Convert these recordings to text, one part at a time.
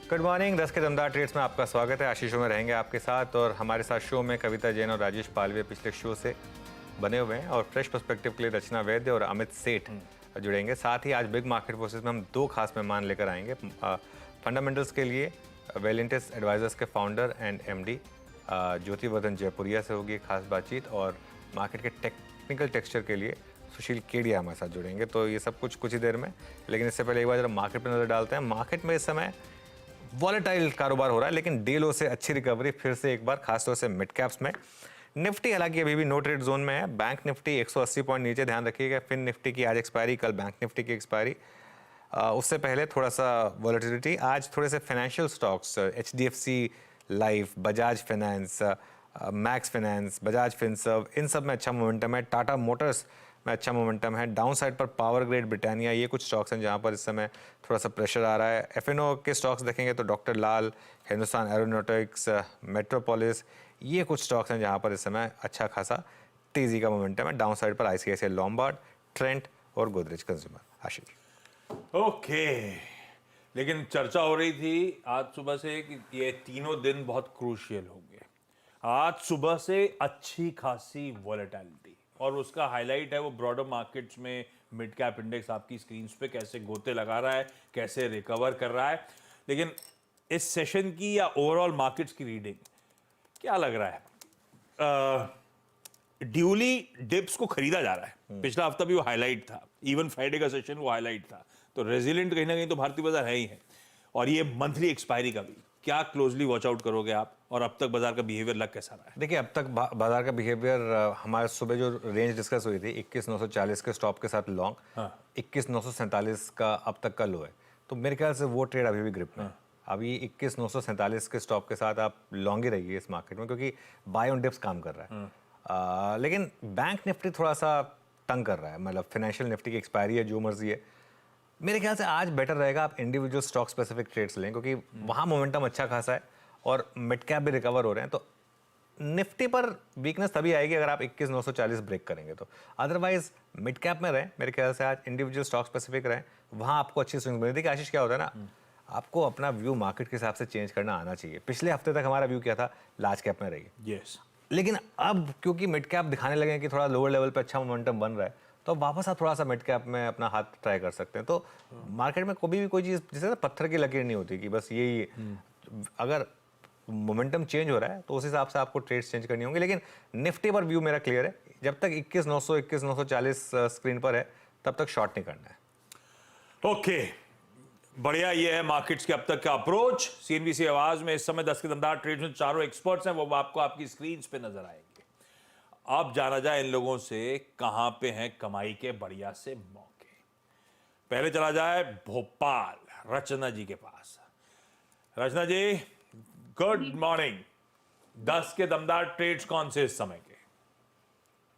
Good morning. 10 के दमदार trades में आपका स्वागत है। आशीष में रहेंगे आपके साथ और हमारे साथ शो में कविता जैन और राजेश पालवे पिछले शो से बने हुए हैं और फ्रेश पर्सपेक्टिव के लिए रचना वैद्य और अमित सेठ जुड़ेंगे। साथ ही आज बिग मार्केट फोर्सेस में हम दो खास मेहमान लेकर आएंगे। फंडामेंटल्स के लिए वेलेंटिस एडवाइजर्स के फाउंडर एंड एमडी ज्योति वर्धन जयपुरिया से होगी खास बातचीत, और मार्केट के टेक्निकल टेक्सचर के लिए सुशील केडिया हमारे साथ जुड़ेंगे। तो ये सब कुछ ही देर में, लेकिन इससे पहले एक बार जरा मार्केट पर नजर डालते हैं। मार्केट में इस समय वॉलेटाइल कारोबार हो रहा है, लेकिन डे लो से अच्छी रिकवरी फिर से एक बार, खासतौर से मिड कैप्स में। निफ्टी हालांकि अभी भी नो ट्रेड जोन में है। बैंक निफ्टी 180 पॉइंट नीचे, ध्यान रखिएगा। फिन निफ्टी की आज एक्सपायरी, कल बैंक निफ्टी की एक्सपायरी। उससे पहले थोड़ा सा वॉलेटिलिटी। आज थोड़े से financial stocks, HDFC Life, Bajaj Finance, Max Finance, Bajaj Finserv, इन सब में अच्छा मोमेंटम है। टाटा मोटर्स में अच्छा मोमेंटम है। डाउन साइड पर पावर ग्रेड, ब्रिटानिया, ये कुछ स्टॉक्स हैं जहां पर इस समय थोड़ा सा प्रेशर आ रहा है। एफएनओ के स्टॉक्स देखेंगे तो डॉक्टर लाल, हिंदुस्तान एरोनॉटिक्स, मेट्रोपोलिस, ये कुछ स्टॉक्स हैं जहां पर इस समय अच्छा खासा तेजी का मोमेंटम है। डाउन साइड पर आईसीआईसीआई लॉम्बार्ड, ट्रेंट और गोदरेज कंज्यूमर। आशीष ओके, लेकिन चर्चा हो रही थी आज सुबह से कि ये तीनों दिन बहुत क्रूशियल होंगे। आज सुबह से अच्छी खासी वॉलेटिलिटी, और उसका हाईलाइट है वो ब्रॉडर मार्केट्स में मिड कैप इंडेक्स आपकी स्क्रीन्स पे कैसे गोते लगा रहा है, कैसे रिकवर कर रहा है। लेकिन इस सेशन की या ओवरऑल मार्केट्स की रीडिंग क्या लग रहा है? ड्यूली डिप्स को खरीदा जा रहा है। पिछला हफ्ता भी वो हाईलाइट था, इवन फ्राइडे का सेशन वो हाईलाइट था। तो रेजिलिएंट कहीं ना कहीं तो भारतीय बाजार है ही है, और ये मंथली एक्सपायरी का भी क्या क्लोजली वॉच आउट करोगे आप, और अब तक बाजार का बिहेवियर लग कैसा रहा है? देखिए, अब तक बाजार का बिहेवियर, हमारे सुबह जो रेंज डिस्कस हुई थी 21,940 के स्टॉप के साथ लॉन्ग, हाँ। 21,947 का अब तक का लो है। तो मेरे ख्याल से वो ट्रेड अभी भी ग्रिप में है। अभी 21,947 के स्टॉप के साथ आप लॉन्ग ही रहिए इस मार्केट में, क्योंकि बाय ऑन डिप्स काम कर रहा है। लेकिन बैंक निफ्टी थोड़ा सा तंग कर रहा है। मतलब फाइनेंशियल निफ्टी की एक्सपायरी है, जो मर्जी है। मेरे ख्याल से आज बेटर रहेगा आप इंडिविजुअल स्टॉक स्पेसिफिक ट्रेड्स लें, क्योंकि वहाँ मोमेंटम अच्छा खासा है और मिड कैप भी रिकवर हो रहे हैं। तो निफ्टी पर वीकनेस तभी आएगी अगर आप 21,940 ब्रेक करेंगे तो। अदरवाइज मिड कैप में रहें, मेरे ख्याल से आज इंडिविजुअल स्टॉक स्पेसिफिक रहें, वहाँ आपको अच्छी स्विंग मिलती है। आशीष, क्या होता है ना, आपको अपना व्यू मार्केट के हिसाब से चेंज करना आना चाहिए। पिछले हफ्ते तक हमारा व्यू क्या था, लार्ज कैप में रहिए। यस। लेकिन अब क्योंकि मिड कैप दिखाने लगे कि थोड़ा लोअर लेवल पे अच्छा मोमेंटम बन रहा है, तो वापस आप थोड़ा सा मिड कैप में अपना हाथ ट्राई कर सकते हैं। तो मार्केट में कभी भी कोई चीज़ जैसे पत्थर की लकीर नहीं होती कि बस यही, अगर मोमेंटम चेंज हो रहा है तो उस हिसाब से आपको ट्रेड्स चेंज करनी होंगी। लेकिन निफ्टी पर व्यू मेरा क्लियर है। जब तक 21,900 21,940 स्क्रीन पर है तब तक शॉर्ट नहीं करना है। ओके, बढ़िया। ये है मार्केट्स के अब तक का अप्रोच। सीएनबीसी आवाज में इस समय 10 के दमदार ट्रेड्स में चारों एक्सपर्ट्स हैं, वो आपको आपकी स्क्रीन पे नजर आएंगे। अब जाना जाए इन लोगों से कहां पे हैं कमाई के बढ़िया से मौके। पहले चला जाए भोपाल, रचना जी के पास। रचना जी, गुड मॉर्निंग। 10 के दमदार ट्रेड्स कौन से इस समय के?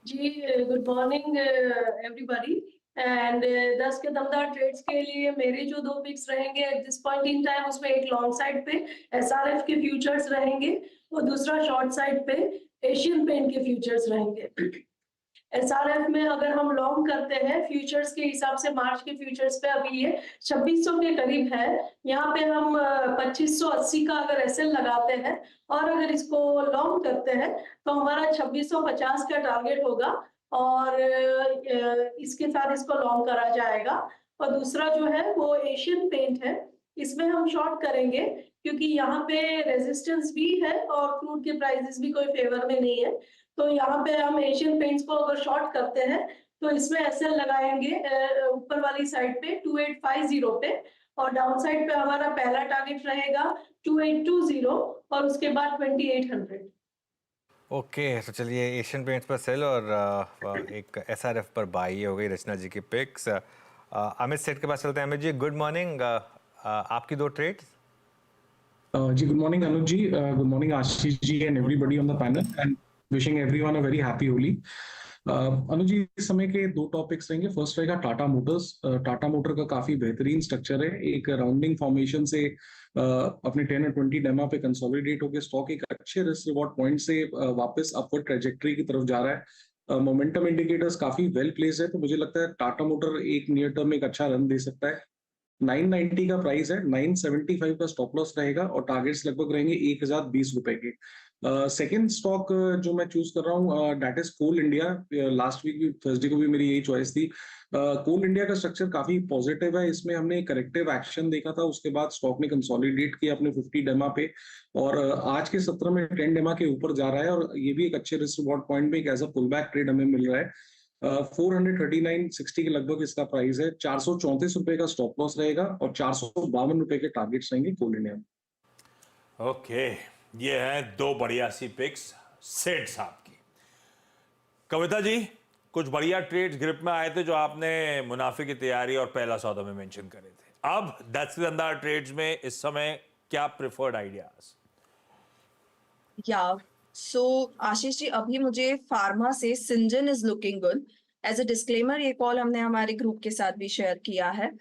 जी गुड मॉर्निंग एवरीबॉडी। एंड 10 के दमदार ट्रेड्स के लिए मेरे जो दो पिक्स रहेंगे at this point in time, उसमें एक लॉन्ग साइड पे एसआरएफ के फ्यूचर्स रहेंगे और दूसरा शॉर्ट साइड पे एशियन पेंट के फ्यूचर्स रहेंगे। एसआरएफ में अगर हम लॉन्ग करते हैं फ्यूचर्स के हिसाब से, मार्च के फ्यूचर्स पे अभी ये 2600 के करीब है। यहाँ पे हम 2580 का अगर एसएल लगाते हैं और अगर इसको लॉन्ग करते हैं तो हमारा 2650 का टारगेट होगा, और इसके साथ इसको लॉन्ग करा जाएगा। और दूसरा जो है वो एशियन पेंट है, इसमें हम शॉर्ट करेंगे क्योंकि यहाँ पे रेजिस्टेंस भी है और क्रूड के प्राइसेस भी कोई फेवर में नहीं है। तो यहाँ पे हम एशियन पेंट्स को अगर शॉर्ट करते हैं तो इसमें एसएल लगाएंगे ऊपर वाली साइड पे 2850 पे, और डाउन साइड पे हमारा पहला टारगेट रहेगा 2820 और उसके बाद 2800। ओके, तो चलिए एशियन पेंट्स पर सेल और एक एसआरएफ पर बाई हो गई रचना जी की पिक्स। अमित सेठ के पास चलते हैं। Amit ji, good morning. आपकी दो ट्रेड्स। जी good morning Anuj ji, good morning Ashish ji and everybody on the panel, and wishing everyone a very happy Holi. Anuj ji, इस समय के दो टॉपिक्स रहेंगे। फर्स्ट रहेगा टाटा मोटर्स। टाटा मोटर का काफी बेहतरीन स्ट्रक्चर है। एक राउंडिंग फॉर्मेशन से अपने 10 और 20 डेमा पे कंसोलिडेट होकर स्टॉक एक अच्छे रिस्क रिवॉर्ड पॉइंट से वापस अपवर्ड ट्रेजेक्टरी की तरफ जा रहा है। मोमेंटम इंडिकेटर्स काफी वेल प्लेस है, तो मुझे लगता है टाटा मोटर एक नियर टर्म में एक अच्छा रन दे सकता है। 990 का प्राइस है, 975 का स्टॉप लॉस रहेगा और टारगेट्स लगभग रहेंगे 1020 रुपए के। सेकंड स्टॉक जो मैं चूज कर रहा हूँ that is Coal India. Last week भी थर्सडे को भी मेरी यही चॉइस थी। कोल इंडिया का स्ट्रक्चर काफी पॉजिटिव है, इसमें हमने करेक्टिव एक्शन देखा था, उसके बाद स्टॉक ने कंसोलिडेट किया अपने 50 डेमा पे और आज के सत्र में 10 डेमा के ऊपर जा रहा है और ये भी एक अच्छे रिस्क रिवॉर्ड पॉइंट में एक as a pull back trade हमें मिल रहा है। 439.60 के लगभग इसका प्राइस है, 434 रुपए का स्टॉप लॉस रहेगा और 452 रुपए के टारगेट्स रहेंगे कोल इंडिया में। ओके, ये हैं दो बढ़िया सी पिक्स सेठ साहब की। कविता जी, कुछ बढ़िया ट्रेड्स ग्रिप में आए थे जो आपने मुनाफे की तैयारी और पहला सौदा में मेंशन करे थे। अब 10 के अंदर ट्रेड्स में इस समय क्या प्रेफर्ड आइडियाज? या सो आशीष जी, अभी मुझे फार्मा से Syngene is looking good. As a disclaimer, ये कॉल हमने हमारे ग्रुप के साथ भी शेयर किया है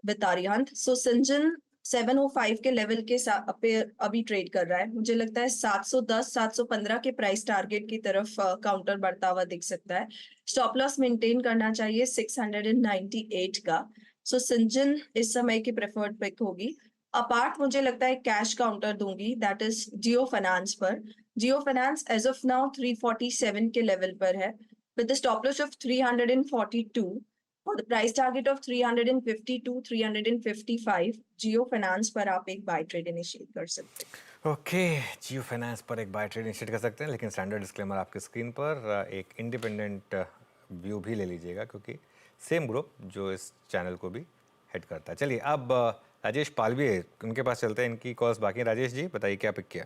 विद आर्यहंत। सो सिंजन 705 के लेवल के पे अभी ट्रेड कर रहा है। मुझे लगता है 710 715 के प्राइस टारगेट की तरफ काउंटर बढ़ता हुआ दिख सकता है। स्टॉप लॉस मेंटेन करना चाहिए 698 का। सो सिंजन इस समय की प्रेफर्ड पिक होगी। अपार्ट मुझे लगता है कैश काउंटर दूंगी, दैट इज जियो फाइनेंस पर। जियो फाइनेंस एज ऑफ नाउ 347 के लेवल पर है with the stop loss of 342 और the price target of 352 355। Jio finance पर आप एक बाय ट्रेड इनिशिएट कर सकते हैं। ओके, जियो फाइनेंस पर एक बाय ट्रेड इनिशिएट कर सकते हैं, लेकिन स्टैंडर्ड डिस्क्लेमर आपकी स्क्रीन पर एक इंडिपेंडेंट व्यू भी ले लीजिएगा क्योंकि सेम ग्रुप जो इस चैनल को भी हेड करता है। चलिए अब राजेश पालवी उनके पास चलते हैं, इनकी कॉल्स बाकी हैं। राजेश जी बताइए क्या पिक किया?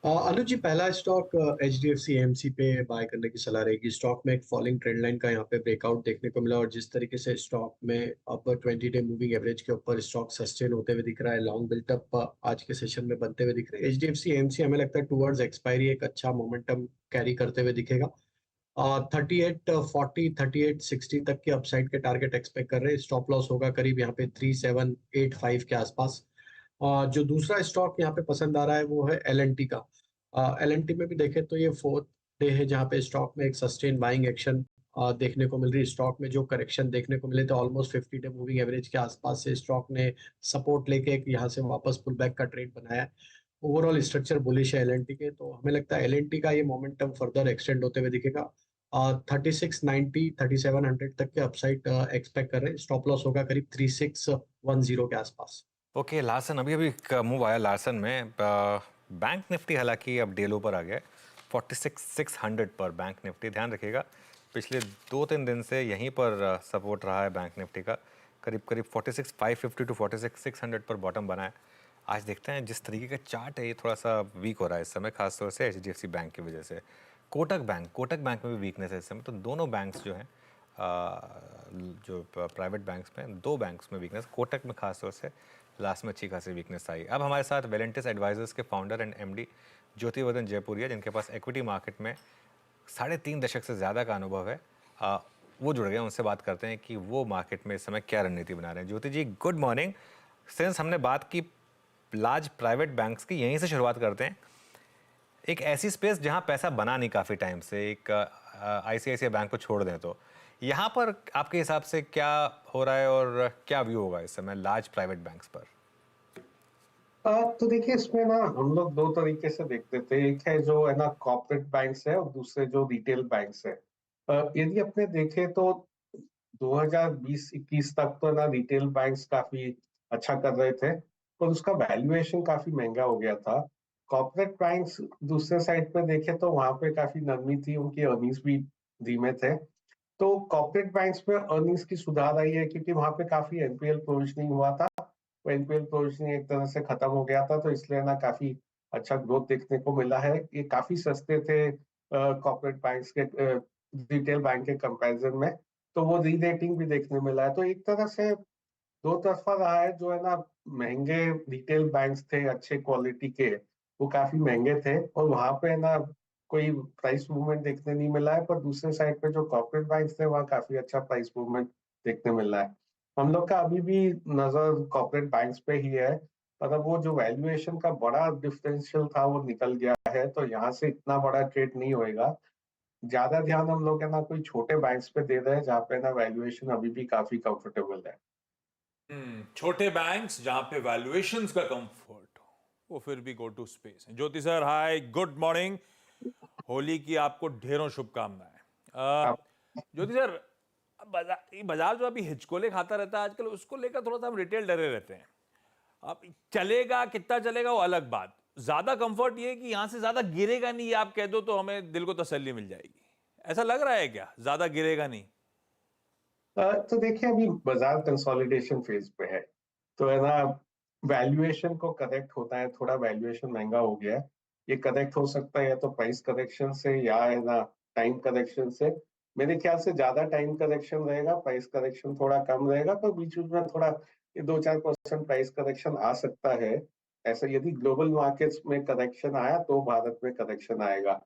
अनुज जी, पहला स्टॉक HDFC AMC पे बाय करने की सलाह रहेगी। स्टॉक में एक फॉलिंग ट्रेंड लाइन का यहाँ पे ब्रेकआउट देखने को मिला और जिस तरीके से स्टॉक में अपर 20 डे मूविंग एवरेज के ऊपर स्टॉक सस्टेन होते हुए दिख रहा है, लॉन्ग बिल्टअप आज के सेशन में बनते हुए दिख रहे हैं। HDFC AMC हमें लगता है टुवर्ड्स एक्सपायरी एक अच्छा मोमेंटम कैरी करते हुए दिखेगा। 3840 3860 तक के अपसाइड के टारगेट एक्सपेक्ट कर रहे हैं। स्टॉप लॉस होगा करीब यहाँ पे 3785 के आसपास। जो दूसरा स्टॉक यहाँ पे पसंद आ रहा है वो है LNT का। LNT में भी देखें तो ये फोर्थ डे है जहाँ पे स्टॉक में एक सस्टेन बाइंग एक्शन देखने को मिल रही है। स्टॉक में जो करेक्शन देखने को मिले थे ऑलमोस्ट 50 डे मूविंग एवरेज के आसपास से स्टॉक ने सपोर्ट लेके एक यहाँ से वापस पुल बैक का ट्रेड बनाया है। ओवरऑल स्ट्रक्चर बुलिश है LNT के, तो हमें लगता है LNT का ये मोमेंटम फर्दर एक्सटेंड होते हुए दिखेगा। 3690 3700 तक के अपसाइड एक्सपेक्ट कर रहे हैं। स्टॉप लॉस होगा करीब 3610 के आसपास। ओके, लार्सन अभी अभी मूव आया लार्सन में। बैंक निफ्टी हालांकि अब डेलो पर आ गया 46,600 पर बैंक निफ्टी। ध्यान रखिएगा पिछले 2-3 दिन से यहीं पर सपोर्ट रहा है बैंक निफ्टी का, करीब करीब 46,550 टू 46,600 पर बॉटम बना है। आज देखते हैं जिस तरीके का चार्ट है ये थोड़ा सा वीक हो रहा है इस समय, खासतौर से HDFC बैंक की वजह से। कोटक बैंक में भी वीकनेस है इस समय। तो दोनों बैंक्स जो हैं जो प्राइवेट बैंक्स में, दो बैंक्स में वीकनेस, कोटक में खासतौर से लास्ट में अच्छी खासी वीकनेस आई। अब हमारे साथ वेलेंटिस एडवाइजर्स के founder and MD Jyotivardhan Jaipuria, जिनके पास इक्विटी मार्केट में 3.5 दशक से ज़्यादा का अनुभव है, वो जुड़ गए। उनसे बात करते हैं कि वो मार्केट में इस समय क्या रणनीति बना रहे हैं। ज्योति जी गुड मॉर्निंग। सिंस हमने बात की लार्ज प्राइवेट बैंक्स की, यहीं से शुरुआत करते हैं। एक ऐसी स्पेस जहां पैसा बना नहीं काफ़ी टाइम से, एक ICICI बैंक को छोड़ दें तो यहाँ पर आपके हिसाब से क्या हो रहा है और क्या व्यू होगा इस समय लार्ज प्राइवेट बैंक्स पर? तो देखिए, इसमें ना हम लोग दो तरीके से देखते थे। एक है जो है ना कॉर्पोरेट बैंक्स है और दूसरे जो रिटेल बैंक्स है। यदि अपने देखें तो 2020-21 तक तो ना रिटेल बैंक्स काफी अच्छा कर रहे थे और उसका वैल्यूएशन काफी महंगा हो गया था। कॉर्पोरेट बैंक्स दूसरे साइड पे देखें तो वहां पे काफी नरमी थी, उनकी अर्निंग्स भी धीमे थे। तो कॉर्पोरेट बैंक्स में अर्निंग्स की सुधार आई है क्योंकि वहां पे काफी NPL प्रोविजनिंग हुआ था। वो NPL प्रोविजनिंग एक तरह से खत्म हो गया था, तो इसलिए ना काफी अच्छा ग्रोथ देखने को मिला है। ये काफी सस्ते थे कॉर्पोरेट बैंक्स के रिटेल बैंक के कंपैरिजन में, तो वो री रेटिंग भी देखने मिला है। तो एक तरह से दो तरफा रहा है। जो है ना महंगे रिटेल बैंक्स थे अच्छे क्वालिटी के, वो काफी महंगे थे और वहां पे ना कोई प्राइस मूवमेंट देखने नहीं मिला है। पर दूसरे साइड पे जो कॉर्पोरेट बैंक्स थे वहाँ काफी अच्छा प्राइस मूवमेंट देखने मिल रहा है। हम लोग का अभी भी नजर कॉर्पोरेट बैंक्स पे ही है, पर अब वो जो वैल्यूएशन का बड़ा डिफरेंशियल था वो निकल गया है, तो यहाँ से इतना बड़ा ट्रेड नहीं होएगा। ज्यादा ध्यान हम लोग है ना कोई छोटे बैंक्स पे दे रहे हैं जहाँ पे ना वैल्यूएशन अभी भी काफी कंफर्टेबल है। छोटे बैंक्स जहां पे वैल्यूएशंस का कंफर्ट हो वो फिर भी गो टू स्पेस है। Jyoti sir hi, good morning. Holi की आपको ढेरों शुभकामनाएं। ज्योति सर, बाजार जो अभी हिचकोले खाता रहता है आजकल, उसको लेकर थोड़ा सा हम रिटेल डरे रहते हैं। अब चलेगा, कितना चलेगा वो अलग बात, ज्यादा कंफर्ट ये है कि यहां से ज्यादा गिरेगा नहीं, ये आप कह दो तो हमें दिल को तसल्ली मिल जाएगी। ऐसा लग रहा है क्या, ज्यादा गिरेगा नहीं? तो देखिए अभी बाजार कंसोलिडेशन फेज पे है, तो है ना, वैल्यूएशन को करेक्ट होता है, थोड़ा वैल्यूएशन महंगा हो गया है। ये करेक्ट हो सकता है या तो प्राइस करेक्शन से या है ना टाइम करेक्शन से। मेरे ख्याल से ज्यादा टाइम करेक्शन रहेगा, प्राइस करेक्शन थोड़ा कम रहेगा, तो बीच बीच में थोड़ा 2-4% प्राइस करेक्शन आ सकता है। ऐसा यदि ग्लोबल मार्केट्स में करेक्शन आया तो भारत में करेक्शन आएगा।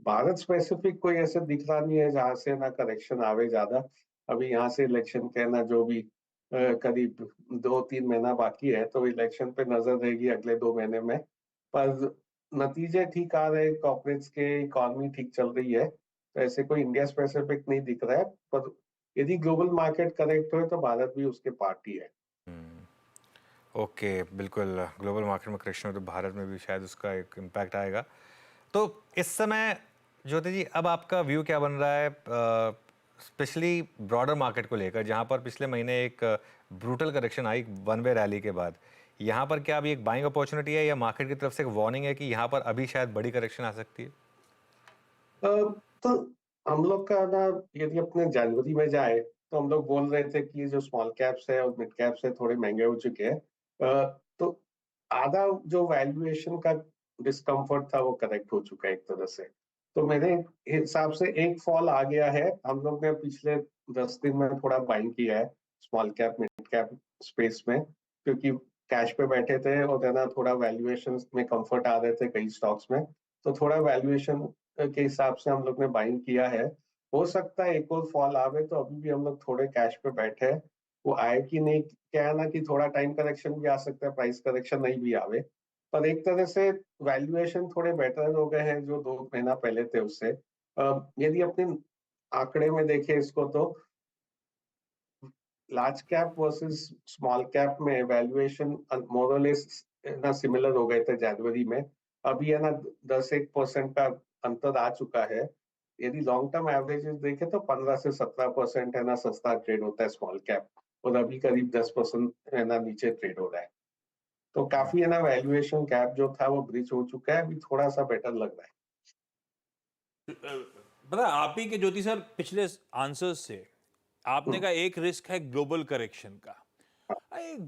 भारत स्पेसिफिक कोई ऐसे दिख रहा नहीं है जहां से ना करेक्शन आवे ज्यादा। अभी यहाँ से इलेक्शन के ना जो भी करीब 2-3 महीना बाकी है, तो इलेक्शन पे नजर रहेगी अगले 2 महीने में। पर नतीजे ठीक आ रहे, कॉर्पोरेट्स के, इकोनॉमी ठीक चल रही है, तो ऐसे कोई इंडिया स्पेसिफिक नहीं दिख रहा है। पर यदि ग्लोबल मार्केट करेक्ट हो तो भारत भी उसके पार्टी है। ओके, बिल्कुल। ग्लोबल मार्केट में करेक्शन हो तो भारत में भी शायद उसका एक इम्पैक्ट आएगा। तो इस समय ज्योति जी, अब आपका व्यू क्या बन रहा है, स्पेशली ब्रॉडर मार्केट को लेकर, जहां पर पिछले महीने एक brutal correction I one way rally के बाद? यहाँ पर क्या अभी एक बाइंग अपॉर्चुनिटी है या मार्केट की तरफ से एक वार्निंग है कि यहाँ पर अभी शायद बड़ी करेक्शन आ सकती है? तो हम लोग का ना, यदि अपने जनवरी में जाए तो हम लोग बोल रहे थे कि जो स्मॉल कैप्स है और मिड कैप्स है थोड़े महंगे हो चुके हैं। तो आधा जो वैल्यूएशन का डिस्कम्फर्ट था वो करेक्ट हो चुका है एक तरह से। तो मेरे हिसाब से एक फॉल आ गया है। हम लोग ने पिछले 10 दिन में थोड़ा बाइंग किया है small cap mid cap space में, क्योंकि कैश पे बैठे थे और है ना थोड़ा वैल्यूएशन में कंफर्ट आ रहे थे कई स्टॉक्स में, तो थोड़ा वैल्यूएशन के हिसाब से हम लोग ने बाइंग किया है। हो सकता है एक और फॉल आवे, तो अभी भी हम लोग थोड़े कैश पे बैठे हैं। वो आए कि नहीं, क्या है ना कि थोड़ा टाइम करेक्शन भी आ सकता है, प्राइस करेक्शन नहीं भी आवे। पर एक तरह से वैल्यूएशन थोड़े बेटर हो गए हैं जो 2 महीना पहले थे उससे। यदि अपने आंकड़े में देखें इसको, तो large cap versus small cap में वैल्यूएशन मोर और लेस ना सिमिलर हो गए थे जनवरी में। अभी है ना 10-1% का अंतर आ चुका है। यदि लॉन्ग टर्म एवरेजेस देखें तो 15 से 17% है ना सस्ता ट्रेड होता है स्मॉल कैप, और अभी करीब 10% है ना नीचे ट्रेड हो रहा है। तो काफी है ना वैल्यूएशन गैप जो था वो ब्रिज हो चुका है, अभी थोड़ा सा बेटर लग रहा है। पता है, आप ही के ज्योति सर पिछले आंसर्स से आपने कहा एक रिस्क है ग्लोबल करेक्शन का।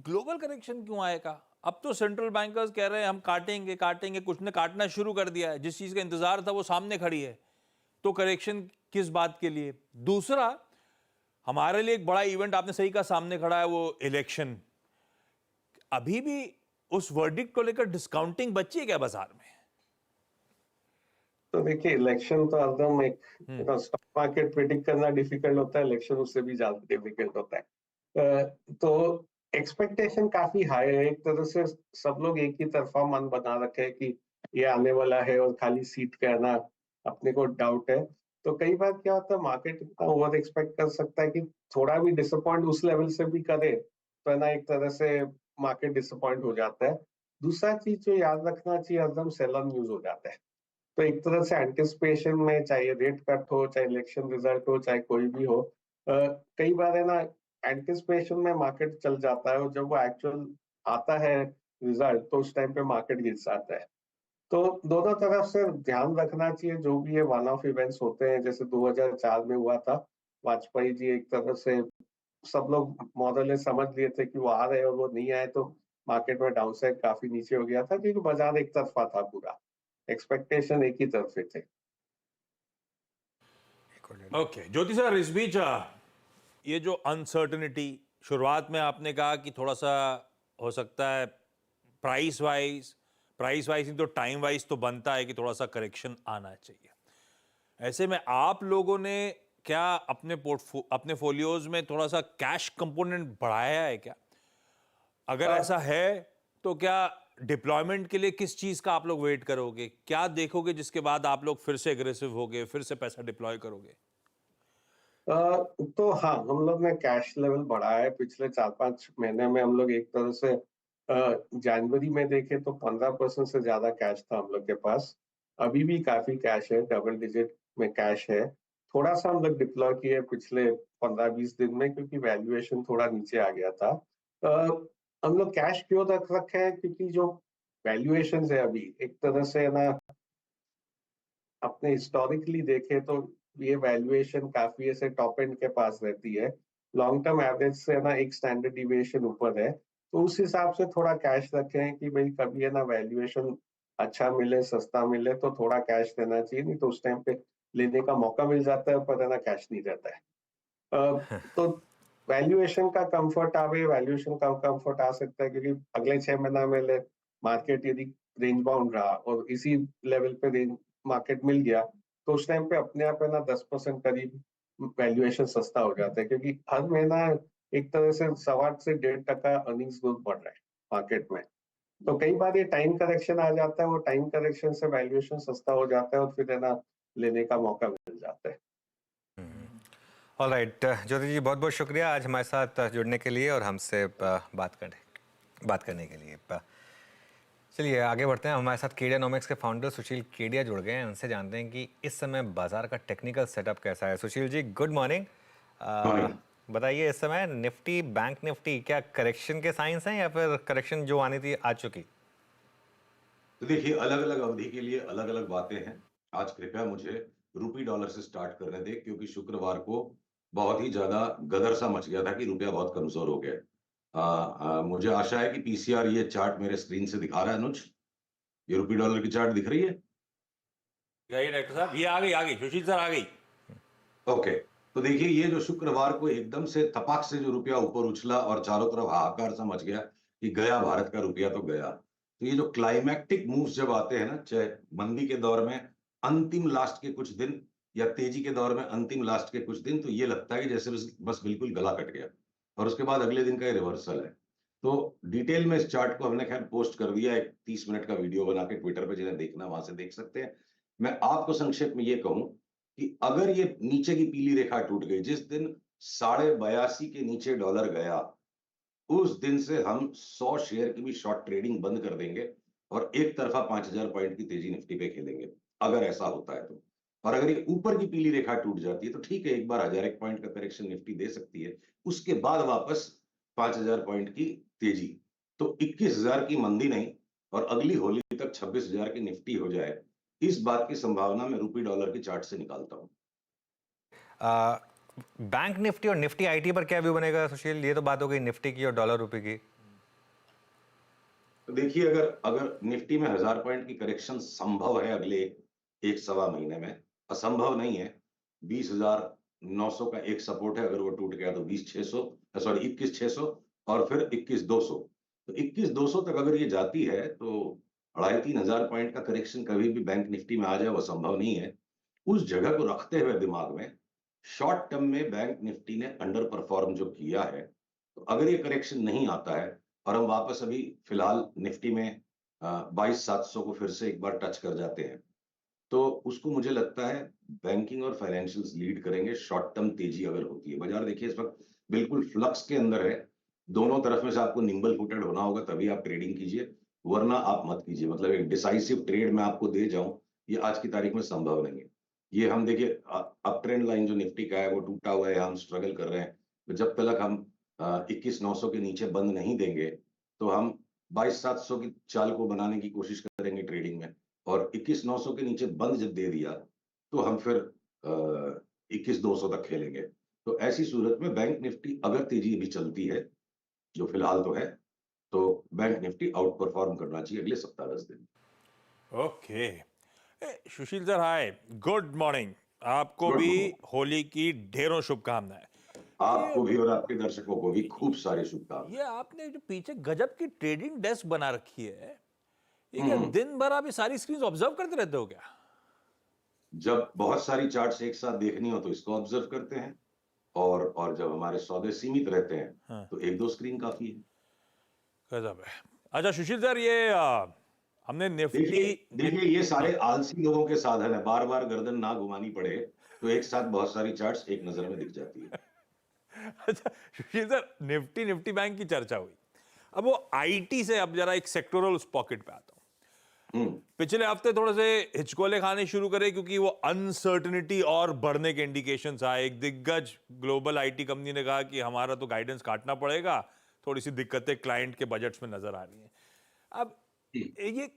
ग्लोबल करेक्शन क्यों आएगा? अब तो सेंट्रल बैंकर्स कह रहे हैं हम काटेंगे काटेंगे, कुछ ने काटना शुरू कर दिया है। जिस चीज का इंतजार था वो सामने खड़ी है, तो करेक्शन किस बात के लिए? दूसरा, हमारे लिए एक बड़ा इवेंट आपने सही कहा सामने खड़ा है, वो इलेक्शन। अभी भी उस वर्डिक्ट को लेकर डिस्काउंटिंग बची है क्या बाजार में? तो देखिए इलेक्शन तो एकदम एक स्टॉक मार्केट प्रेडिक्ट करना डिफिकल्ट होता है, इलेक्शन उससे भी ज्यादा डिफिकल्ट होता है। तो एक्सपेक्टेशन काफी हाई है। एक तरह से सब लोग एक ही तरफा मन बना रखे हैं कि ये आने वाला है और खाली सीट का है ना अपने को डाउट है। तो कई बार क्या होता है, मार्केट इतना ओवर एक्सपेक्ट कर सकता है कि थोड़ा भी डिसअपॉइंट उस लेवल से भी करे तो है ना एक तरह से मार्केट डिसअपॉइंट हो जाता है। दूसरा चीज जो याद रखना चाहिए, एकदम सेलर न्यूज हो जाता है। तो एक तरह से एंटिसिपेशन में, चाहे रेट कट हो, चाहे इलेक्शन रिजल्ट हो, चाहे कोई भी हो, कई बार है ना एंटिसिपेशन में मार्केट चल जाता है, और जब वो एक्चुअल आता है रिजल्ट तो उस टाइम पे मार्केट गिर जाता है। तो दोनों तरफ से ध्यान रखना चाहिए। जो भी ये वन ऑफ इवेंट्स होते हैं, जैसे 2004 में हुआ था, वाजपेयी जी एक तरह से सब लोग मॉडल समझ लिए थे कि वो आ रहे हैं और वो नहीं आए, तो मार्केट में डाउनसाइड काफी नीचे हो गया था, क्योंकि बाजार एक तरफा था, पूरा एक्सपेक्टेशन एक ही तरफ थे। ओके ज्योति सर, इस बीच ये जो अनसर्टेनिटी, शुरुआत में आपने कहा कि थोड़ा सा हो सकता है प्राइस वाइज नहीं तो टाइम वाइज तो बनता है कि थोड़ा सा करेक्शन आना चाहिए। ऐसे में आप लोगों ने क्या अपने फोलियोज में थोड़ा सा कैश कंपोनेंट बढ़ाया है क्या? अगर ऐसा है तो क्या डिप्लॉयमेंट के लिए किस चीज का आप लोग वेट करोगे? क्या देखोगे जिसके बाद आप लोग फिर से एग्रेसिव होगे, फिर से पैसा डिप्लॉय करोगे? तो हाँ, हम लोग ने कैश लेवल बढ़ाया है पिछले 4-5 महीने में। हम लोग एक तरह से जनवरी में देखे तो 15% से ज्यादा कैश था हम लोग के पास। अभी भी काफी कैश है, डबल डिजिट में कैश है। थोड़ा सा हम लोग डिप्लॉय किए पिछले 15-20 दिन में, क्योंकि वैल्यूएशन थोड़ा नीचे आ गया था। हम लोग कैश क्यों रख रखे हैं, क्योंकि जो वैल्यूएशन है अभी एक तरह से ना, अपने हिस्टोरिकली देखे तो ये वैल्यूएशन काफी ऐसे टॉप एंड के पास रहती है। लॉन्ग टर्म एवरेज से ना एक स्टैंडर्ड डिविएशन ऊपर है, तो उस हिसाब से थोड़ा कैश रखे हैं कि भाई कभी है ना वैल्यूएशन अच्छा मिले, सस्ता मिले तो थोड़ा कैश देना चाहिए, नहीं तो उस टाइम पे लेने का मौका मिल जाता है पर है ना कैश नहीं रहता है। तो वैल्यूएशन का कंफर्ट आवे, वैल्यूएशन का कंफर्ट आ सकता है, क्योंकि अगले 6 महीना में मार्केट यदि रेंज बाउंड रहा और इसी लेवल पे रेंज मार्केट मिल गया, तो उस टाइम पे अपने आप है ना 10% करीब वैल्यूएशन सस्ता हो जाता है, क्योंकि हर महीना एक तरह से 8.25 से 1.5% अर्निंग्स ग्रोथ बढ़ रहा है मार्केट में। तो कई बार ये टाइम करेक्शन आ जाता है, वो टाइम करेक्शन से वैल्यूएशन सस्ता हो जाता है और फिर है ना लेने का मौका मिल जाता है। ऑलराइट ज्योति जी, बहुत बहुत शुक्रिया आज हमारे साथ जुड़ने के लिए और हमसे बात करने के लिए। चलिए आगे बढ़ते हैं। हमारे साथ केडियानॉमिक्स के फाउंडर सुशील केडिया जुड़ गए हैं। उनसे जानते हैं कि इस समय बाजार का टेक्निकल सेटअप कैसा है। Sushil ji, good morning. बताइए, इस समय निफ्टी, बैंक निफ्टी क्या करेक्शन के साइंस हैं या फिर करेक्शन जो आनी थी आ चुकी? तो देखिए, अलग अलग अवधि के लिए अलग अलग बातें हैं। आज कृपया मुझे रूपी डॉलर से स्टार्ट करने दें, क्योंकि शुक्रवार को बहुत ही ज्यादा गदर सा मच गया था कि रुपया बहुत कमजोर हो गया। मुझे आशा है कि पीसीआर ये चार्ट मेरे स्क्रीन से दिखा रहा है। अनुज, ये रूपी डॉलर की चार्ट दिख रही है? डॉक्टर साहब, ये आ गई सुशील सर, आ गई। ओके, तो देखिए, ये जो शुक्रवार को एकदम से तपाक से जो रुपया ऊपर उछला और चारों तरफ हाहाकार सा मच गया कि गया भारत का रुपया तो गया। तो ये जो क्लाइमैक्टिक मूव्स जब आते हैं ना, चाहे मंदी के दौर में अंतिम लास्ट के कुछ दिन या तेजी के दौर में अंतिम लास्ट के कुछ दिन, तो ये लगता है कि जैसे बस बिल्कुल गला कट गया और उसके बाद अगले दिन का ये रिवर्सल है। तो डिटेल में इस चार्ट को हमने खैर पोस्ट कर दिया, एक 30 मिनट का वीडियो बना के ट्विटर पे, जिन्हें देखना वहां से देख सकते हैं। मैं आपको संक्षेप में ये कहूं कि अगर ये नीचे की पीली रेखा टूट गई, जिस दिन 82.5 के नीचे डॉलर गया, उस दिन से हम 100 शेयर की भी शॉर्ट ट्रेडिंग बंद कर देंगे और एक तरफा 5000 पॉइंट की तेजी निफ्टी पे खेलेंगे, अगर ऐसा होता है तो। और अगर ये ऊपर की पीली रेखा टूट जाती है तो ठीक है, एक बार 1001 पॉइंट का करेक्शन निफ्टी दे सकती है, उसके बाद वापस 5000 पॉइंट की तेजी। तो 21,000 की मंदी नहीं और अगली होली तक 26,000 की निफ्टी हो जाए, इस बात की संभावना मैं रूपी डॉलर की चार्ट से निकालता हूं। बैंक निफ्टी और निफ्टी आईटी पर क्या व्यू बनेगा सुशील? ये तो बात हो गई निफ्टी की और डॉलर रुपए की। तो देखिए, अगर निफ्टी में 1000 पॉइंट की करेक्शन संभव है अगले 1-1.25 महीने में, असंभव नहीं है। 20,900 का एक सपोर्ट है, अगर वो टूट गया तो 21,600 और फिर 21,200। तो 21,200 तक अगर ये जाती है तो 2,500-3,000 पॉइंट का करेक्शन कभी भी बैंक निफ्टी में आ जाए, वो संभव नहीं है। उस जगह को रखते हुए दिमाग में, शॉर्ट टर्म में बैंक निफ्टी ने अंडर परफॉर्म जो किया है, तो अगर ये करेक्शन नहीं आता है और हम वापस अभी फिलहाल निफ्टी में 22,700 को फिर से एक बार टच कर जाते हैं, तो उसको मुझे लगता है बैंकिंग और फाइनेंशियल्स लीड करेंगे। शॉर्ट टर्म तेजी अगर होती है, बाजार देखिए इस वक्त बिल्कुल फ्लक्स के अंदर है। दोनों तरफ में से आपको निम्बल फुटेड होना होगा, तभी आप ट्रेडिंग कीजिए, वरना आप मत कीजिए। मतलब एक डिसाइसिव ट्रेड मैं आपको दे जाऊं, ये आज की तारीख में संभव नहीं है। ये हम देखिए, अप ट्रेंड लाइन जो निफ्टी का है वो टूटा हुआ है, हम स्ट्रगल कर रहे हैं। तो जब तक हम 21,900 के नीचे बंद नहीं देंगे, तो हम 22,700 की चाल को बनाने की कोशिश करेंगे ट्रेडिंग में, और 21,900 के नीचे बंद जब दे दिया तो हम फिर 21,200 तक खेलेंगे। तो ऐसी सूरत में बैंक निफ्टी अगर तेजी भी चलती है, जो फिलहाल तो है, तो बैंक निफ्टी आउट परफॉर्म करना चाहिए अगले सप्ताह 10 दिन। ओके सुशील सर, हाय, गुड मॉर्निंग। आपको भी होली की ढेरों शुभकामनाएं। आपको भी और आपके दर्शकों को भी खूब सारी शुभकामनाएं। ये आपने जो पीछे गजब की ट्रेडिंग डेस्क बना रखी है, ये क्या दिन भर आप ये सारी स्क्रीन ऑब्जर्व करते रहते हो क्या? जब बहुत सारी चार्ट्स एक साथ देखनी हो तो इसको ऑब्जर्व करते हैं, और जब हमारे सौदे सीमित रहते हैं तो 1-2 स्क्रीन काफी है। गजब है। अच्छा सुशील सर, ये हमने निफ्टी देखिए ये सारे आलसी लोगों के साधन है, बार बार गर्दन ना घुमानी पड़े तो एक साथ बहुत सारी चार्ट्स एक नजर में दिख जाती है। अच्छा सुशील सर, निफ्टी बैंक की चर्चा हुई, अब वो आईटी से अब जरा एक सेक्टोरल उस पॉकेट पे आता हूं। पिछले हफ्ते थोड़े से हिचकोले खाने शुरू करे क्योंकि वो अनसर्टेनिटी और बढ़ने के इंडिकेशंस आए। एक दिग्गज ग्लोबल आईटी कंपनी ने कहा कि हमारा तो गाइडेंस काटना पड़ेगा, थोड़ी सी दिक्कतें क्लाइंट के बजट्स में नजर आ रही हैं। अब ये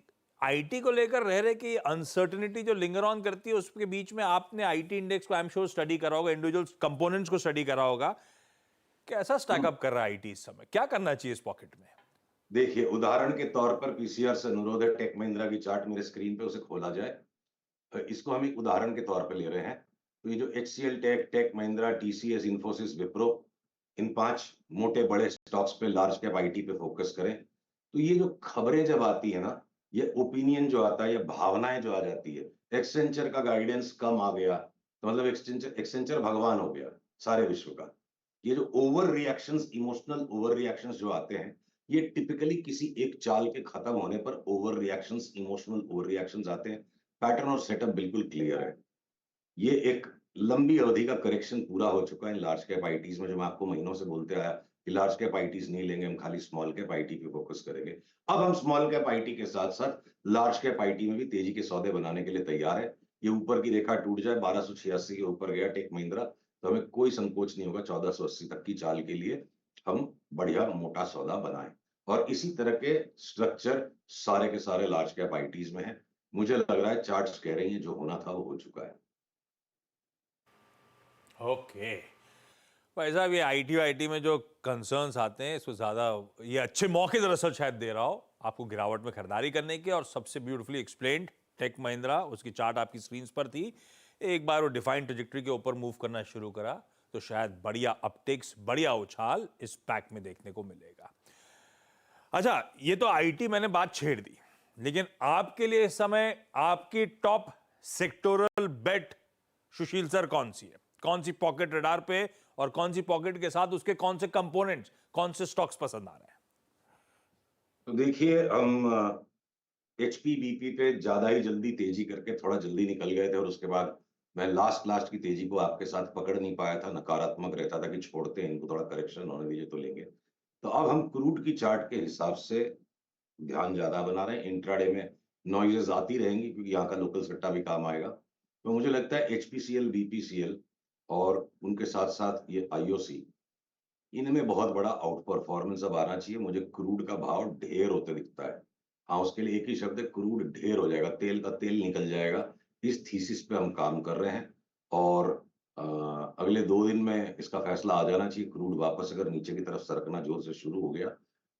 आईटी को लेकर रह रहे कि अनसर्टेनिटी जो लिंगर ऑन करती है, उसके बीच में आपने आईटी इंडेक्स को आई एम श्योर स्टडी करा होगा, इंडिविजुअल कंपोनेंट्स को स्टडी करा होगा, कैसा स्टैकअप कर रहा है आईटी इस समय, क्या करना चाहिए इस पॉकेट में? देखिए, उदाहरण के तौर पर पीसीआर से अनुरोध है, टेक महिंद्रा की चार्ट मेरे स्क्रीन पे, उसे खोला जाए। इसको हम एक उदाहरण के तौर पर ले रहे हैं। तो ये जो HCL Tech, Tech Mahindra, TCS, Infosys, Wipro, इन 5 मोटे बड़े स्टॉक्स पे, लार्ज कैप आईटी पे फोकस करें। तो ये जो खबरें जब आती है ना, ये ओपिनियन जो आता है, ये भावनाएं जो आ जाती है, एक्सेंचर का गाइडेंस कम आ गया तो मतलब एक्सेंचर भगवान हो गया सारे विश्व का। ये जो over reactions, emotional over reactions जो आते हैं, ये टिपिकली किसी एक चाल के खत्म होने पर over reactions, emotional over reactions आते हैं। पैटर्न और सेटअप बिल्कुल क्लियर है। ये एक लंबी अवधि का करेक्शन पूरा हो चुका है लार्ज कैप आईटीज में, जो मैं आपको महीनों से बोलते आया कि लार्ज कैप आईटीज नहीं लेंगे, हम खाली स्मॉल कैप आईटी पे फोकस करेंगे। अब हम स्मॉल कैप आईटी के साथ साथ लार्ज कैप आईटी में भी तेजी के सौदे बनाने के लिए तैयार है। ये ऊपर की रेखा टूट जाए, 1286 के ऊपर गया टेक महिंद्रा, तो हमें कोई संकोच नहीं होगा 1480 तक की चाल के लिए हम बढ़िया मोटा सौदा बनाएं। और इसी तरह के स्ट्रक्चर सारे के सारे लार्ज कैप आईटीज में है। मुझे लग रहा है चार्ट्स कह रही हैं जो होना था वो हो चुका है। ओके भाई साहब, ये आईटी में जो कंसर्न्स आते हैं, इसको ज्यादा ये अच्छे मौके दरअसल शायद दे रहा हो आपको गिरावट में खरीदारी करने के। और सबसे ब्यूटीफुली एक्सप्लेन्ड टेक महिंद्रा, उसकी चार्ट आपकी स्क्रीन पर थी, एक बार वो डिफाइंड ट्रेजेक्टरी के ऊपर मूव करना शुरू करा तो शायद बढ़िया अपटिक्स, बढ़िया उछाल इस पैक में देखने को मिलेगा। अच्छा, ये तो आईटी मैंने बात छेड़ दी, लेकिन आपके लिए इस समय आपकी टॉप सेक्टोरल बेट सुशील सर कौन सी है? कौन सी पॉकेट रडार पे, और कौन सी पॉकेट के साथ उसके कौन से कंपोनेंट्स, कौन से स्टॉक्स पसंद आ रहे हैं? तो देखिए, हम एचपी बीपी पे ज्यादा ही जल्दी तेजी करके थोड़ा जल्दी निकल गए थे, और उसके बाद मैं लास्ट की तेजी को आपके साथ पकड़ नहीं पाया था, नकारात्मक रहता था कि छोड़ते हैं इनको, थोड़ा करेक्शन होने दीजिए तो लेंगे। तो अब हम क्रूड की चार्ट के हिसाब से ध्यान ज्यादा बना रहे हैं। इंट्राडे में नॉइजेस आती रहेंगी क्योंकि यहाँ का लोकल सट्टा भी काम आएगा। तो मुझे लगता है एचपीसीएल, बीपीसीएल और उनके साथ साथ ये आईओसी, इनमें बहुत बड़ा आउट परफॉर्मेंस अब आना चाहिए। मुझे क्रूड का भाव ढेर होते दिखता है। हाँ, उसके लिए एक ही शब्द है, क्रूड ढेर हो जाएगा, तेल का तेल निकल जाएगा। इस थीसिस पे हम काम कर रहे हैं, और अगले 2 दिन में इसका फैसला आ जाना चाहिए। क्रूड वापस अगर नीचे की तरफ सरकना जोर से शुरू हो गया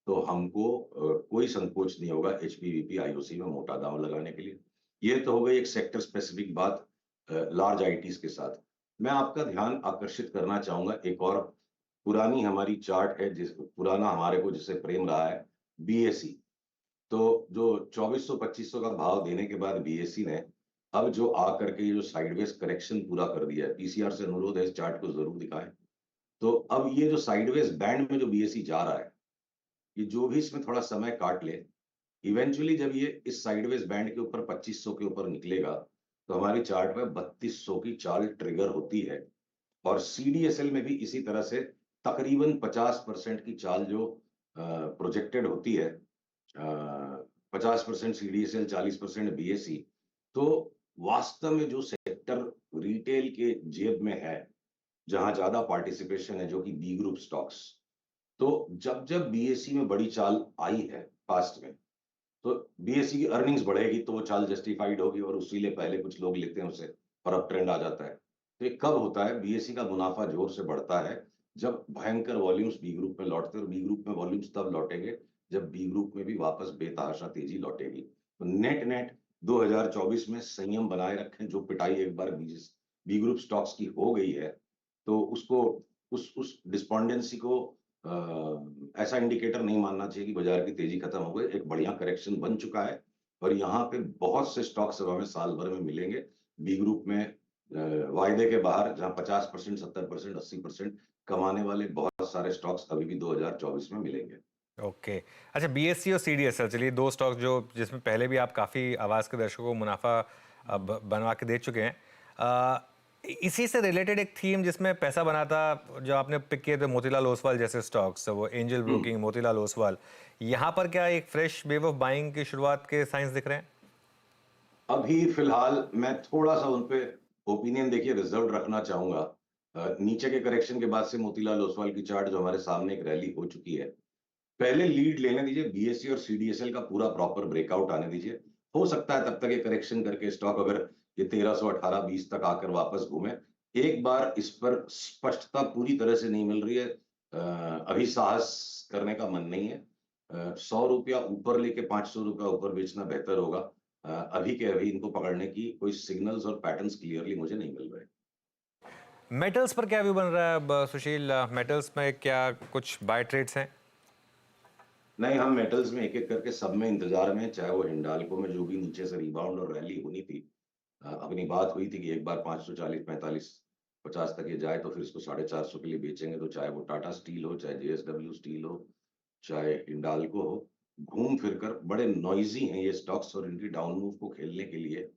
तो हमको कोई संकोच नहीं होगा एचपीवीपी आईओसी में मोटा दांव लगाने के लिए। ये तो हो गई एक सेक्टर स्पेसिफिक बात लार्ज आईटीज के साथ। मैं आपका ध्यान आकर्षित करना चाहूंगा, एक और पुरानी हमारी चार्ट है, पुराना हमारे को जिससे प्रेम रहा है, बीएसई। तो जो 2400-2500 का भाव देने के बाद बीएसई ने अब जो आकर के ये जो साइडवेज करेक्शन पूरा कर दिया है, पीसीआर से अनुरोध है इस चार्ट को जरूर दिखाएं। तो अब ये जो साइडवेज बैंड में जो बीएसई जा रहा है, ये जो भी इसमें थोड़ा समय काट ले, इवेंचुअली जब ये इस साइडवेज बैंड के ऊपर 2500 के ऊपर निकलेगा तो हमारी चार्ट में 3200 की चाल ट्रिगर होती है। और सीडीएसएल में भी इसी तरह से तकरीबन 50% की चाल जो प्रोजेक्टेड होती है, 50% सीडीएसएल, 40% बीएसई। तो वास्तव में जो सेक्टर रिटेल के जेब में है, जहां ज्यादा पार्टिसिपेशन है, जो कि बी ग्रुप स्टॉक्स, तो जब जब बीएसई में बड़ी चाल आई है पास्ट में, तो बीएसई की अर्निंग्स बढ़ेगी तो वो चाल जस्टिफाइड होगी, और उसी लिए पहले कुछ लोग लेते हैं उसे, और अब ट्रेंड आ जाता है। तो ये कब होता है? बीएसई का मुनाफा जोर से बढ़ता है जब भयंकर वॉल्यूम्स बी ग्रुप में लौटते हैं, और बी ग्रुप में वॉल्यूम्स तब लौटेंगे जब बी ग्रुप में भी वापस बेतहाशा तेजी लौटेगी। तो नेट 2024 में संयम बनाए रखें। जो पिटाई एक बार बी ग्रुप स्टॉक्स की हो गई है, तो उसको उस डिस्पोंडेंसी को ऐसा इंडिकेटर नहीं मानना चाहिए कि बाजार की तेजी खत्म हो गई। एक बढ़िया करेक्शन बन चुका है, और यहाँ पे बहुत से स्टॉक्स हमें साल भर में मिलेंगे बी ग्रुप में, वायदे के बाहर, जहां 50%, 70%, 80% कमाने वाले बहुत सारे स्टॉक्स अभी भी 2024 में मिलेंगे। ओके अच्छा, बीएसई और सीडीएसएल, चलिए 2 स्टॉक्स जो जिसमें पहले भी आप काफ़ी आवाज़ के दर्शकों को मुनाफा बनवा के दे चुके हैं। इसी से रिलेटेड एक थीम जिसमें पैसा बना था, जो आपने पिक किए थे मोतीलाल ओसवाल जैसे स्टॉक्स, वो एंजल ब्रोकिंग, मोतीलाल ओसवाल, यहाँ पर क्या एक फ्रेश वेव ऑफ बाइंग की शुरुआत के साइंस दिख रहे हैं? अभी फिलहाल मैं थोड़ा सा उन पे ओपिनियन देखिए रिजर्व रखना चाहूंगा। नीचे के करेक्शन के बाद से मोतीलाल ओसवाल की चार्ट जो हमारे सामने एक रैली हो चुकी है, पहले लीड लेने दीजिए, बीएसई और सीडीएसएल का पूरा प्रॉपर ब्रेकआउट आने दीजिए। हो सकता है तब तक ये करेक्शन करके स्टॉक अगर ये 1318-20 तक आकर वापस घूमे। एक बार इस पर स्पष्टता पूरी तरह से नहीं मिल रही है, अभी साहस करने का मन नहीं है। 100 रुपया ऊपर लेके 500 रुपया ऊपर बेचना बेहतर होगा। अभी के अभी इनको पकड़ने की कोई सिग्नल्स और पैटर्न्स क्लियरली मुझे नहीं मिल रहे। मेटल्स पर क्या व्यू बन रहा है अब सुशील? मेटल्स में क्या कुछ बाय ट्रेड्स हैं? नहीं, हम मेटल्स में एक एक करके सब में इंतजार में, चाहे वो हिंडाल्को में जो भी नीचे से रिबाउंड और रैली होनी थी, अपनी बात हुई थी कि एक बार 540, 45, 50 तक ये जाए तो फिर इसको 450 के लिए बेचेंगे। तो चाहे वो टाटा स्टील हो, चाहे जेएसडब्ल्यू स्टील हो, चाहे हिंडाल्को हो, घूम फिर कर बड़े नॉइजी हैं ये स्टॉक्स और इनकी डाउन मूव को खेलने के लिए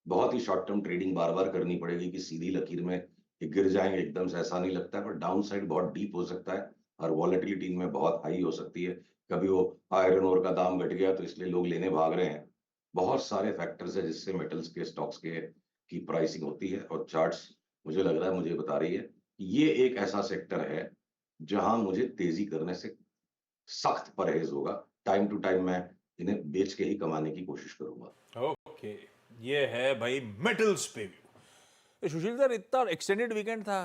बहुत ही शॉर्ट टर्म ट्रेडिंग बार बार करनी पड़ेगी कि सीधी लकीर में ये गिर जाएंगे एकदम से, ऐसा नहीं लगता है। पर डाउन साइड बहुत डीप हो सकता है और वॉलेटिलिटी इनमें बहुत हाई हो सकती है। कभी वो आयरन ओर का दाम घट गया तो इसलिए लोग लेने भाग रहे हैं। बहुत सारे फैक्टर्स है जिससे मेटल्स के स्टॉक्स के की प्राइसिंग होती है, और चार्ट्स मुझे लग रहा है, मुझे बता रही है कि ये एक ऐसा सेक्टर है जहां मुझे तेजी करने से सख्त परहेज होगा। टाइम टू टाइम मैं इन्हें बेच के ही कमाने की कोशिश करूंगा। ओके, ये है भाई मेटल्स पे व्यू। सुशील सर, इतना एक्सटेंडेड वीकेंड था,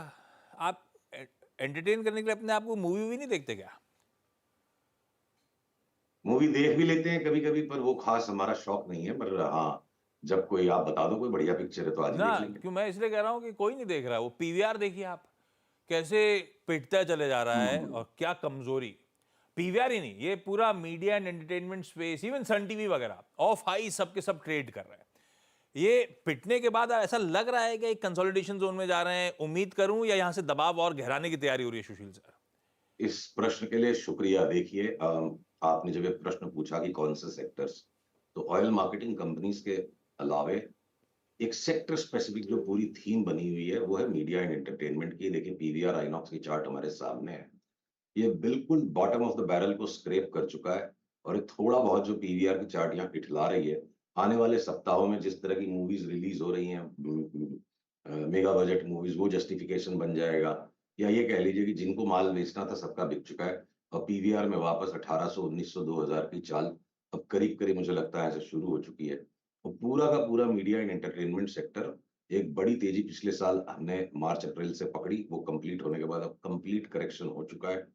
आप एंटरटेन करने के लिए अपने आप को मूवी भी नहीं देखते क्या? मूवी देख भी लेते हैं कभी कभी, पर वो खास हमारा शौक नहीं है। पर हाँ, जब कोई आप बता दो कोई बढ़िया पिक्चर है तो आज ही ना, देख लेंगे। क्यों मैं इसलिए कह रहा हूँ कि कोई नहीं देख रहा। वो पीवीआर देखिए आप, कैसे पिटता चले जा रहा है और क्या कमजोरी। पीवीआर ही नहीं, ये पूरा media and entertainment space, even Sun TV वगैरह, ऑफ हाई सबके सब ट्रेड कर रहे हैं। ये पिटने के बाद ऐसा लग रहा है कि एक कंसोलिडेशन जोन में जा रहे हैं। उम्मीद करूं या यहां से दबाव और गहराने की तैयारी हो रही है सुशील सर? इस प्रश्न के लिए शुक्रिया। देखिए, आपने जब ये प्रश्न पूछा कि कौन से सेक्टर्स, तो ऑयल मार्केटिंग कंपनीज के अलावे एक सेक्टर स्पेसिफिक जो पूरी थीम बनी हुई है वो है मीडिया एंड एंटरटेनमेंट की। देखिए, पीवीआर आइनॉक्स की चार्ट हमारे सामने है, ये बिल्कुल बॉटम ऑफ द बैरल को स्क्रैप कर चुका है। और ये थोड़ा बहुत जो पीवीआर की चार्ट यहाँ इठला रही है, आने वाले सप्ताहों में जिस तरह की मूवीज रिलीज हो रही हैं, मेगा बजट मूवीज, वो जस्टिफिकेशन बन जाएगा। या ये कह लीजिए कि जिनको माल बेचना था सबका बिक चुका है और पीवीआर में वापस 1800, 1900, 2000 की चाल अब करीब करीब मुझे लगता है ऐसे शुरू हो चुकी है। और पूरा का पूरा मीडिया एंड एंटरटेनमेंट सेक्टर एक बड़ी तेजी पिछले साल हमने मार्च अप्रैल से पकड़ी, वो कंप्लीट होने के बाद अब कंप्लीट करेक्शन हो चुका है।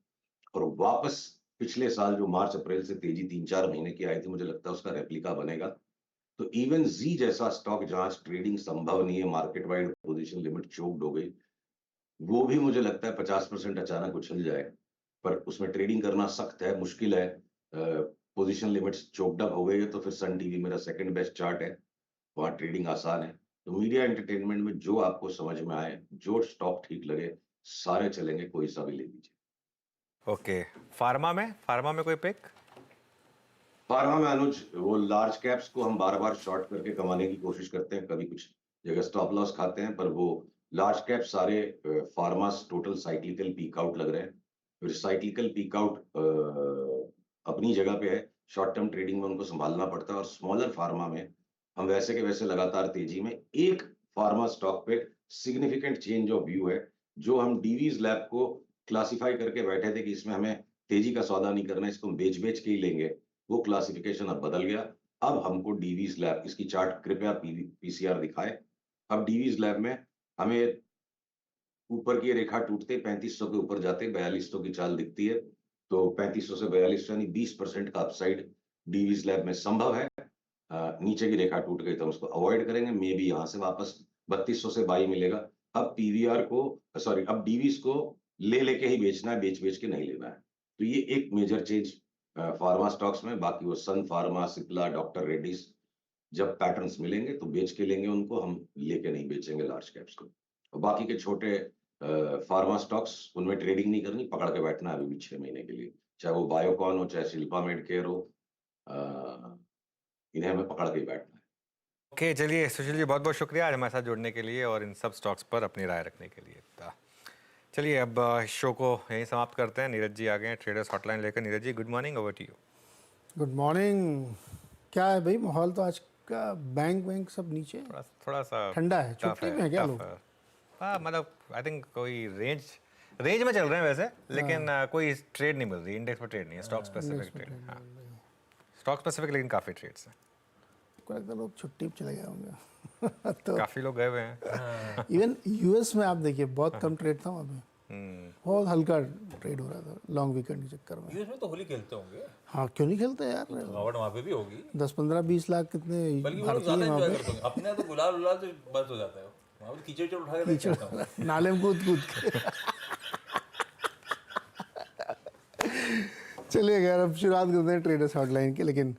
और वापस पिछले साल जो मार्च अप्रैल से तेजी 3-4 महीने की आई थी, मुझे लगता है उसका रेप्लिका बनेगा। तो इवन जी जैसा स्टॉक जहां ट्रेडिंग संभव नहीं है, market wide position limit choked हो गई, वो भी मुझे लगता है 50% अचानक उछल जाए। पर उसमें ट्रेडिंग करना सख्त है, मुश्किल है। पोजीशन लिमिट्स चोक्ड अप हो गई है तो फिर सन टीवी मेरा सेकंड बेस्ट चार्ट है, वहां ट्रेडिंग आसान है। तो मीडिया एंटरटेनमेंट में जो आपको समझ में आए, जो स्टॉक ठीक लगे, सारे चलेंगे, कोई सा भी ले लीजिए। ओके, फार्मा में कोई पिक? फार्मा में अनुज, वो लार्ज कैप्स को हम बार बार शॉर्ट करके कमाने की कोशिश करते हैं, कभी कुछ जगह स्टॉप लॉस खाते हैं, पर वो लार्ज कैप सारे pharma total cyclical peak out लग रहे हैं। फिर साइक्लिकल पीक आउट अपनी जगह पे है, शॉर्ट टर्म ट्रेडिंग में उनको संभालना पड़ता है। और स्मॉलर फार्मा में हम वैसे के वैसे लगातार तेजी में, एक फार्मा स्टॉक पे सिग्निफिकेंट चेंज ऑफ व्यू है, जो हम डीवीज लैब को क्लासिफाई करके बैठे थे कि इसमें हमें तेजी का सौदा नहीं करना, इसको हम बेच बेच के ही लेंगे, वो क्लासिफिकेशन अब बदल गया। अब हमको डीवीज लैब, इसकी चार्ट कृपया पीसीआर दिखाए। अब डीवीज लैब में हमें ऊपर की रेखा टूटते 3500 के ऊपर जाते 4200 की चाल दिखती है। तो 3500 से 4200 यानी 20% का अपसाइड डीवीज लैब में संभव है। नीचे की रेखा टूट गई तो हम उसको अवॉइड करेंगे, मे बी यहां से वापस 3200 से बाई मिलेगा। अब पीवीआर को, सॉरी, अब डीवीज को ले लेके ही बेचना है, बेच बेच के नहीं लेना है। तो ये एक मेजर चेंज फार्मा स्टॉक्स में। बाकी वो सन फार्मा, सिप्ला, डॉक्टर रेड्डीज, जब पैटर्न्स मिलेंगे तो बेच के लेंगे उनको, हम लेके नहीं बेचेंगे लार्ज कैप्स को। और बाकी के छोटे फार्मा स्टॉक्स, उनमें ट्रेडिंग नहीं करनी, पकड़ के बैठना है अभी भी 6 महीने के लिए, चाहे वो बायोकॉन हो, चाहे शिल्पा मेडकेयर हो, इन्हें हमें पकड़ के ही बैठना है। ओके चलिए सुशील जी बहुत बहुत शुक्रिया आज हमारे साथ जुड़ने के लिए और इन सब स्टॉक्स पर अपनी राय रखने के लिए। चलिए अब शो को यहीं समाप्त करते हैं। नीरज जी आ गए हैं ट्रेडर्स हॉटलाइन लेकर। Neeraj ji good morning, over to you. Good morning. क्या है भाई माहौल तो आज का बैंक सब नीचे थोड़ा सा ठंडा है, tough छुट्टी में है क्या tough लोग? है। हाँ मतलब आई थिंक कोई रेंज में चल रहे हैं वैसे, लेकिन कोई ट्रेड नहीं मिल रही, इंडेक्स पर ट्रेड नहीं है, स्टॉक स्पेसिफिक ट्रेड। हाँ स्टॉक स्पेसिफिक लेकिन काफ़ी ट्रेड्स हैं। को लगता है लोग छुट्टी पे चले गए होंगे तो काफ़ी लोग गए हुए हैं। इवन यूएस में आप देखिए बहुत कम ट्रेड था वहाँ पे, बहुत हल्का ट्रेड हो रहा था लॉन्ग वीकेंड के चक्कर में। यूएस में तो होली खेलते होंगे। हाँ क्यों नहीं खेलते यार, थकावट वहाँ पे भी होगी। 10-15-20 लाख कितने बल्कि वो लोग भारतीय ज्यादा हैं वहाँ एंजॉय पे। करते होंगे। अपने यहाँ तो गुलाल उलाल तो बस हो जाता है, वहाँ पे कीचड़ उचड़ उठा के खेलता हूँ। नाले में कूद के चलिए यार अब शुरुआत करते हैं ट्रेडर्स हॉटलाइन की। लेकिन